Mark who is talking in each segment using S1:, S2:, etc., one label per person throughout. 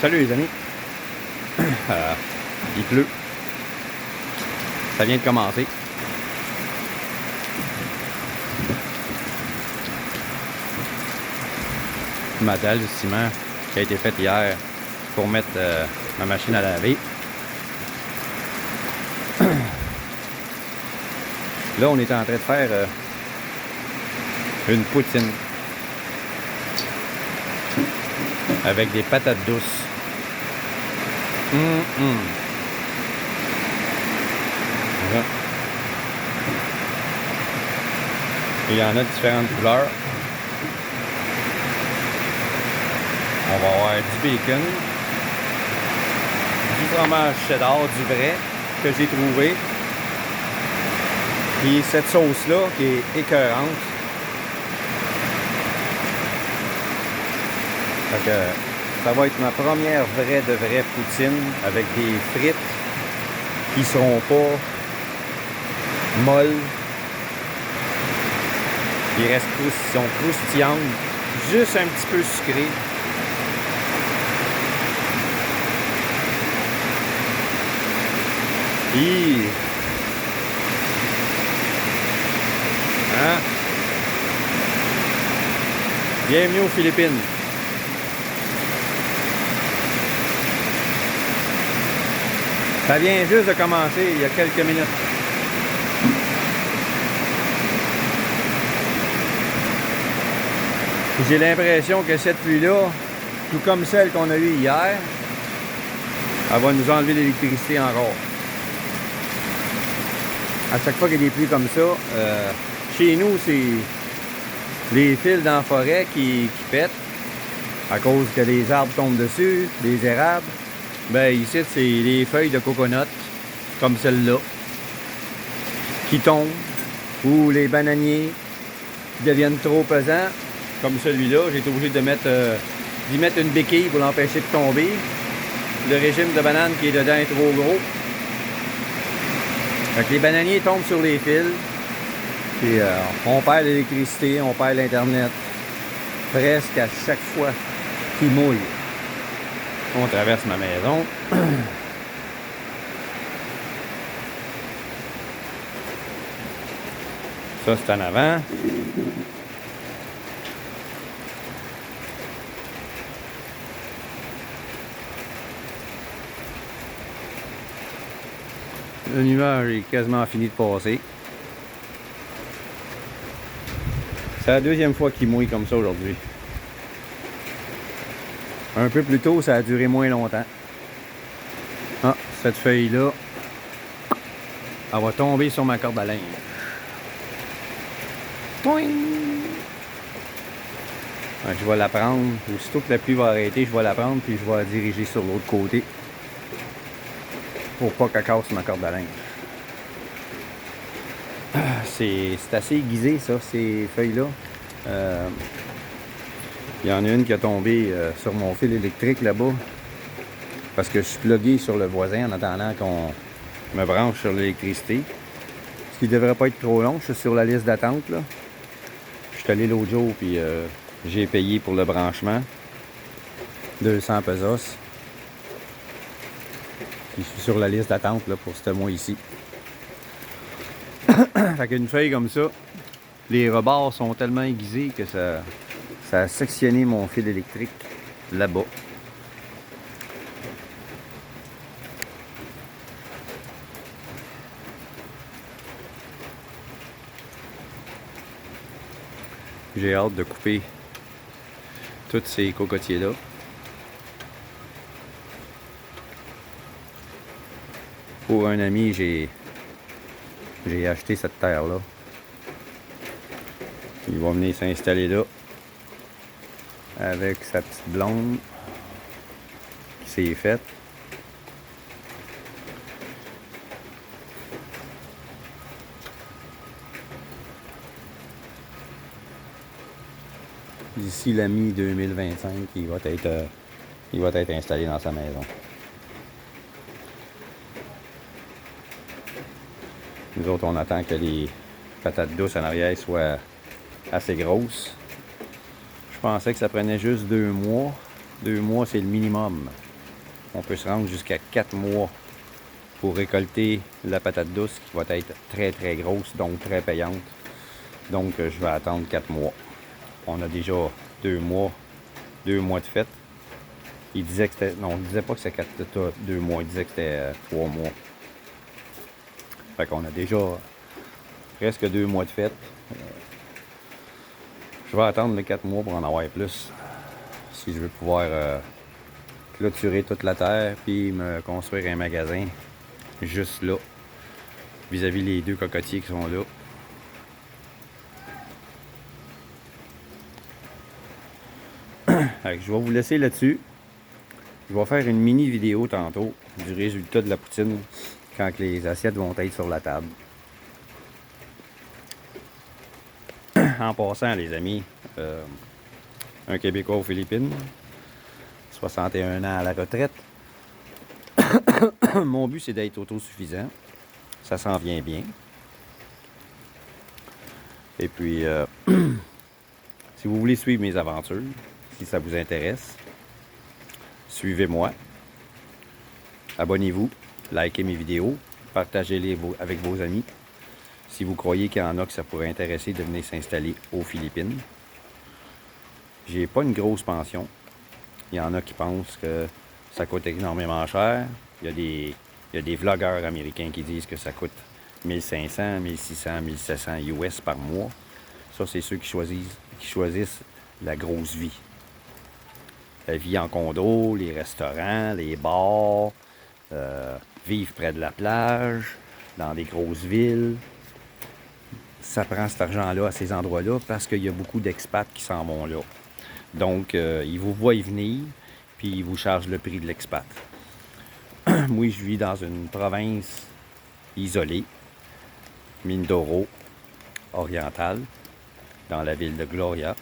S1: Salut les amis. Il pleut. Ça vient de commencer. Ma dalle de ciment qui a été faite hier pour mettre ma machine à laver. Là, on est en train de faire une poutine avec des patates douces. Voilà. Il y en a différentes couleurs. On va avoir du bacon, du fromage cheddar, du vrai, que j'ai trouvé. Puis cette sauce-là qui est écœurante. Fait que ça va être ma première vraie poutine avec des frites qui seront pas molles. Ils sont croustillantes, juste un petit peu sucrées. Hein? Bienvenue aux Philippines. Ça vient juste de commencer il y a quelques minutes. J'ai l'impression que cette pluie-là, tout comme celle qu'on a eue hier, elle va nous enlever l'électricité encore. À chaque fois qu'il y a des pluies comme ça, chez nous, c'est les fils dans la forêt qui pètent à cause que les arbres tombent dessus, les érables. Ben ici, c'est les feuilles de coconut, comme celle-là, qui tombent, ou les bananiers qui deviennent trop pesants, comme celui-là. J'ai été obligé d'y mettre une béquille pour l'empêcher de tomber. Le régime de banane qui est dedans est trop gros. Fait que les bananiers tombent sur les fils, puis on perd l'électricité, on perd l'internet, presque à chaque fois qu'il mouille. On traverse ma maison. Ça, c'est en avant. Le nuage est quasiment fini de passer. C'est la deuxième fois qu'il mouille comme ça aujourd'hui. Un peu plus tôt, ça a duré moins longtemps. Ah, cette feuille-là, elle va tomber sur ma corde à linge. Toing! Ouais, je vais la prendre. Aussitôt que la pluie va arrêter, je vais la prendre puis je vais la diriger sur l'autre côté. Pour pas qu'elle casse ma corde à linge. C'est assez aiguisé ça, ces feuilles-là. Il y en a une qui a tombé sur mon fil électrique là-bas. Parce que je suis plugué sur le voisin en attendant qu'on me branche sur l'électricité. Ce qui devrait pas être trop long. Je suis sur la liste d'attente là. Je suis allé l'autre jour puis j'ai payé pour le branchement. 200 pesos. Puis je suis sur la liste d'attente là, pour ce mois ici. Fait qu'une feuille comme ça, les rebords sont tellement aiguisés que ça a sectionné mon fil électrique là-bas. J'ai hâte de couper tous ces cocotiers-là. Pour un ami, j'ai acheté cette terre-là. Il va venir s'installer là avec sa petite blonde qui s'est faite. D'ici la mi-2025, il va être installé dans sa maison. Nous autres, on attend que les patates douces en arrière soient assez grosses. Je pensais que ça prenait juste 2 mois. 2 mois, c'est le minimum. On peut se rendre jusqu'à 4 mois pour récolter la patate douce qui va être très très grosse, donc très payante. Donc je vais attendre 4 mois. On a déjà 2 mois de fête. Il disait que c'était... Non, il disait pas que c'était 2 mois, il disait que c'était 3 mois. Fait qu'on a déjà presque 2 mois de fête. Je vais attendre les 4 mois pour en avoir plus. Si je veux pouvoir clôturer toute la terre puis me construire un magasin juste là, vis-à-vis les 2 cocotiers qui sont là. Fait que je vais vous laisser là-dessus. Je vais faire une mini vidéo tantôt du résultat de la poutine quand les assiettes vont être sur la table. En passant, les amis, un Québécois aux Philippines, 61 ans à la retraite. Mon but, c'est d'être autosuffisant. Ça s'en vient bien. Et puis, si vous voulez suivre mes aventures, si ça vous intéresse, suivez-moi. Abonnez-vous, likez mes vidéos, partagez-les avec vos amis. Si vous croyez qu'il y en a que ça pourrait intéresser de venir s'installer aux Philippines. J'ai pas une grosse pension. Il y en a qui pensent que ça coûte énormément cher. Il y a des vlogueurs américains qui disent que ça coûte 1500, 1600, 1700 US par mois. Ça, c'est ceux qui choisissent la grosse vie. La vie en condo, les restaurants, les bars, vivre près de la plage, dans des grosses villes. Ça prend cet argent-là à ces endroits-là parce qu'il y a beaucoup d'expats qui s'en vont là. Donc, ils vous voient y venir, puis ils vous chargent le prix de l'expat. Moi, je vis dans une province isolée, Mindoro, orientale, dans la ville de Gloria.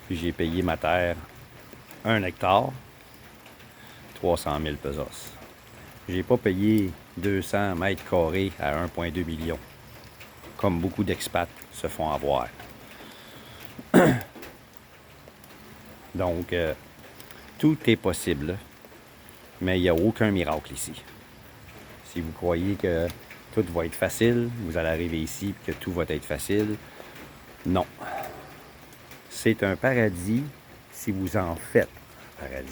S1: Puis j'ai payé ma terre 1 hectare, 300 000 pesos. J'ai pas payé 200 mètres carrés à 1,2 million, comme beaucoup d'expats se font avoir. Donc, tout est possible, mais il n'y a aucun miracle ici. Si vous croyez que tout va être facile, vous allez arriver ici et que tout va être facile, non. C'est un paradis si vous en faites un paradis.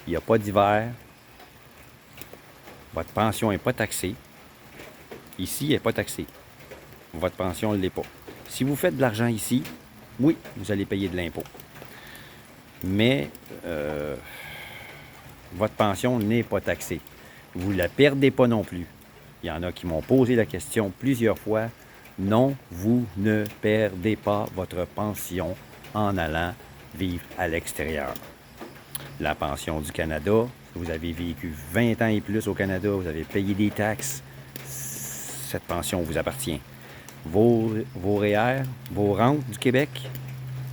S1: Il n'y a pas d'hiver. Votre pension n'est pas taxée. Ici, elle n'est pas taxée. Votre pension ne l'est pas. Si vous faites de l'argent ici, oui, vous allez payer de l'impôt. Mais votre pension n'est pas taxée. Vous ne la perdez pas non plus. Il y en a qui m'ont posé la question plusieurs fois. Non, vous ne perdez pas votre pension en allant vivre à l'extérieur. La pension du Canada, vous avez vécu 20 ans et plus au Canada, vous avez payé des taxes, cette pension vous appartient. Vos REER, vos rentes du Québec,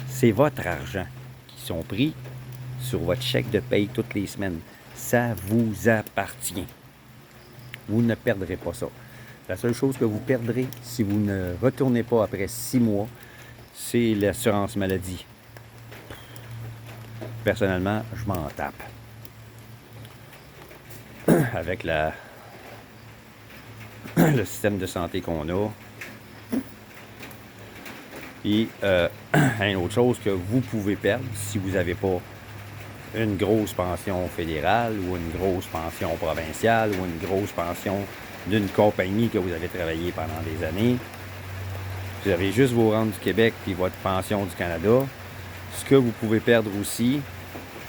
S1: c'est votre argent qui sont pris sur votre chèque de paye toutes les semaines. Ça vous appartient. Vous ne perdrez pas ça. La seule chose que vous perdrez si vous ne retournez pas après 6 mois, c'est l'assurance maladie. Personnellement, je m'en tape. Avec le système de santé qu'on a. Et une autre chose que vous pouvez perdre si vous n'avez pas une grosse pension fédérale ou une grosse pension provinciale ou une grosse pension d'une compagnie que vous avez travaillé pendant des années. Vous avez juste vos rentes du Québec et votre pension du Canada. Ce que vous pouvez perdre aussi,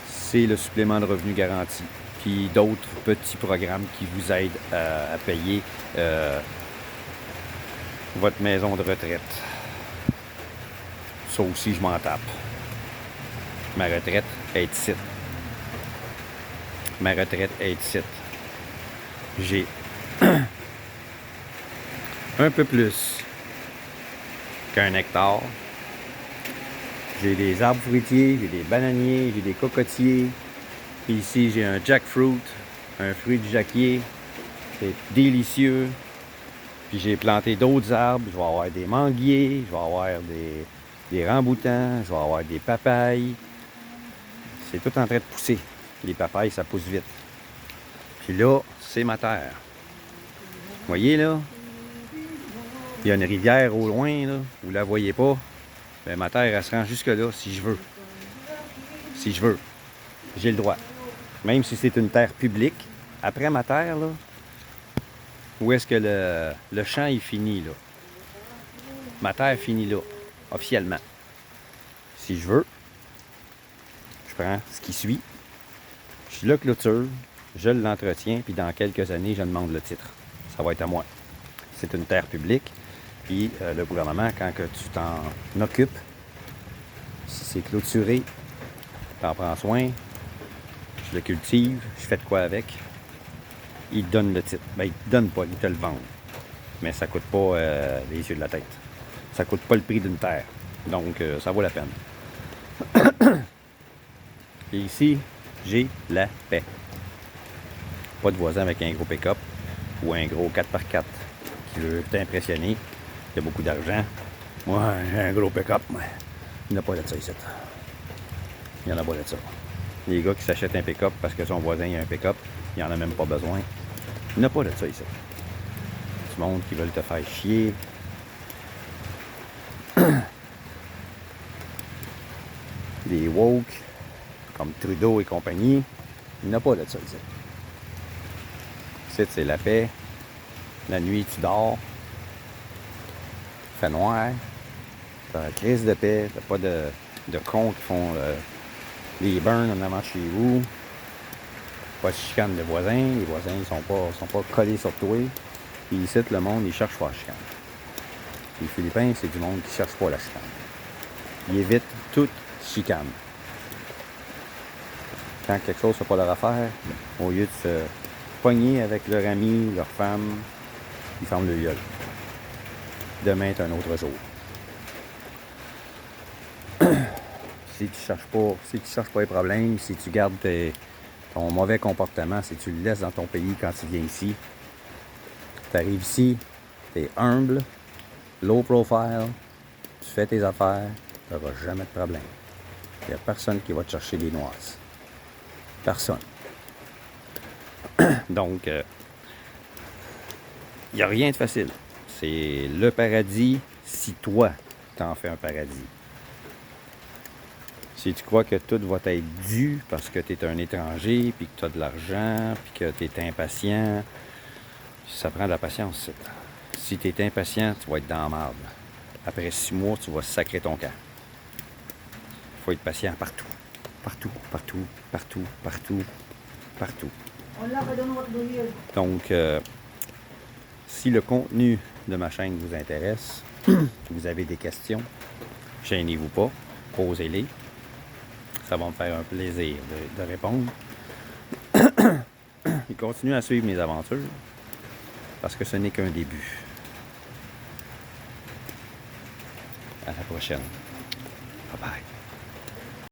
S1: c'est le supplément de revenu garanti. Puis d'autres petits programmes qui vous aident à payer votre maison de retraite. Ça aussi, je m'en tape. Ma retraite est ici. Ma retraite est ici. J'ai un peu plus qu'un hectare. J'ai des arbres fruitiers, j'ai des bananiers, j'ai des cocotiers. Puis ici, j'ai un jackfruit, un fruit du jacquier. C'est délicieux. Puis j'ai planté d'autres arbres. Je vais avoir des manguiers, je vais avoir des ramboutans, je vais avoir des papayes. C'est tout en train de pousser. Les papayes, ça pousse vite. Puis là, c'est ma terre. Vous voyez là? Il y a une rivière au loin, là. Vous la voyez pas. Ben, ma terre, elle se rend jusque là si je veux. Si je veux. J'ai le droit. Même si c'est une terre publique, après ma terre, là, où est-ce que le champ est fini, là? Ma terre finit là, officiellement. Si je veux, je prends ce qui suit, je le clôture, je l'entretiens, puis dans quelques années, je demande le titre. Ça va être à moi. C'est une terre publique, puis le gouvernement, quand que tu t'en occupes, si c'est clôturé, t'en prends soin, je le cultive, je fais de quoi avec, il te donne le titre. Ben, il te donne pas, il te le vend. Mais ça coûte pas les yeux de la tête. Ça coûte pas le prix d'une terre. Donc, ça vaut la peine. Et ici, j'ai la paix. Pas de voisin avec un gros pick-up ou un gros 4x4 qui veut t'impressionner, qui a beaucoup d'argent. Moi, j'ai un gros pick-up, mais il n'y en a pas de ça ici. Il n'y en a pas de ça. Les gars qui s'achètent un pick-up parce que son voisin a un pick-up, il n'y en a même pas besoin. Il n'y en a pas de ça ici. Du monde qui veulent te faire chier. Des woke, comme Trudeau et compagnie, il n'y en a pas de ça ici. Ici, c'est la paix. La nuit, tu dors. Il fait noir. T'as la crise de paix. T'as pas de cons qui font les burns en avant de chez vous. Pas de chicane de voisins. Les voisins ne sont pas collés sur toi. Puis ici, le monde, il cherche pas la chicane. Les Philippins, c'est du monde qui cherche pas la chicane. Ils évitent toute chicane. Quand quelque chose n'est pas leur affaire, au lieu de se pogner avec leur ami, leur femme, ils ferment le gueule. Demain est un autre jour. Si tu cherches pas les problèmes, si tu gardes ton mauvais comportement, si tu le laisses dans ton pays quand tu viens ici, tu arrives ici, tu es humble, low profile, tu fais tes affaires, tu n'auras jamais de problème. Il n'y a personne qui va te chercher des noises. Personne. Donc, il n'y a rien de facile. C'est le paradis si toi, t'en fais un paradis. Si tu crois que tout va être dû parce que tu es un étranger, puis que tu as de l'argent, puis que tu es impatient, ça prend de la patience. Si tu es impatient, tu vas être dans la marde. Après 6 mois, tu vas sacrer ton camp. Il faut être patient partout. Partout, partout, partout, partout, partout. Donc, si le contenu de ma chaîne vous intéresse, vous avez des questions, gênez-vous pas, posez-les. Ça va me faire un plaisir de répondre. Et continuez à suivre mes aventures, parce que ce n'est qu'un début. À la prochaine. Bye bye.